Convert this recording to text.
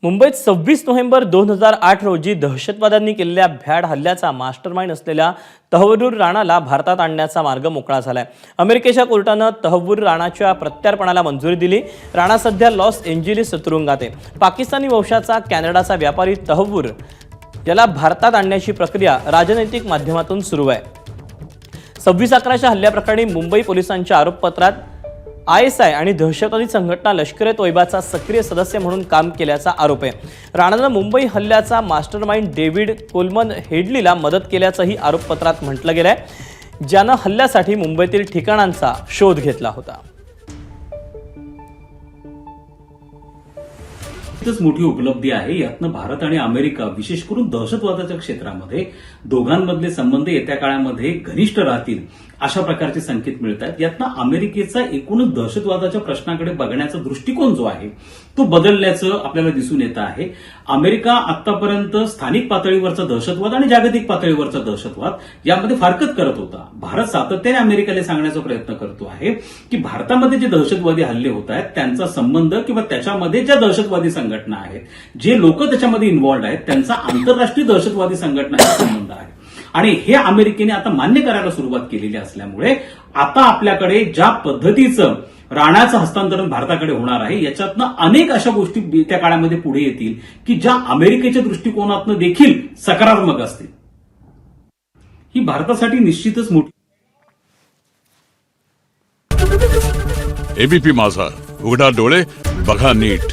मुंबईत 26 नोव्हेंबर 2008 रोजी दहशतवाद्यांनी केलेल्या भ्याड हल्ल्याचा मास्टरमाइंड असलेल्या तहव्वूर राणाला भारतात आणण्याचा मार्ग मोकळा झालाय। अमेरिकेच्या कोर्टानं तहव्वूर राणाच्या प्रत्यार्पणाला मंजुरी दिली। राणा सध्या लॉस एंजेलिस तुरुंगात आहे। पाकिस्तानी वंशाचा कॅनडाचा व्यापारी तहव्वूर याला भारतात आणण्याची प्रक्रिया राजनैतिक माध्यमातून सुरू आहे। 26/11च्या हल्ल्याप्रकरणी मुंबई पोलिसांच्या आरोपपत्रात ISI आणि दहशतवादी संघटना लष्कर-ए-तोयबाचा सक्रिय सदस्य म्हणून काम केल्याचा आरोप आहे। राणानं मुंबई हल्ल्याचा मास्टरमाइंड डेव्हिड कोलमन हेडलीला मदत केल्याचंही आरोपपत्रात म्हटलं गेलंय, ज्यानं हल्ल्यासाठी मुंबईतील ठिकाणांचा शोध घेतला होता। इतच मोठी उपलब्धी आहे। यातनं भारत आणि अमेरिका विशेष करून दहशतवादाच्या क्षेत्रामध्ये दोघांमधले संबंध येत्या काळामध्ये घनिष्ठ राहतील अशा प्रकारचे संकेत मिळत आहेत। यातनं अमेरिकेचा एकूणच दहशतवादाच्या प्रश्नाकडे बघण्याचा दृष्टिकोन जो आहे तो बदलल्याचं आपल्याला दिसून येत आहे। अमेरिका आतापर्यंत स्थानिक पातळीवरचा दहशतवाद आणि जागतिक पातळीवरचा दहशतवाद यामध्ये फारकत करत होता। भारत सातत्याने अमेरिकेला सांगण्याचा प्रयत्न करतो आहे की भारतामध्ये जे दहशतवादी हल्ले होत आहेत त्यांचा संबंध किंवा त्याच्यामध्ये ज्या दहशतवादी संघटना आहेत, जे लोक त्याच्यामध्ये इन्व्हॉल्ड आहेत, त्यांचा आंतरराष्ट्रीय दहशतवादी संघटनांशी संबंध आहे आणि हे अमेरिकेने आता मान्य करायला सुरुवात केलेली असल्यामुळे आता आपल्याकडे ज्या पद्धतीचं राणाचं हस्तांतरण भारताकडे होणार आहे याच्यातनं अनेक अशा गोष्टी त्या काळामध्ये पुढे येतील की ज्या अमेरिकेच्या दृष्टिकोनातनं देखील सकारात्मक असतील। ही भारतासाठी निश्चितच मोठी एबीपी माझा, उघडा डोळे बघा नीट।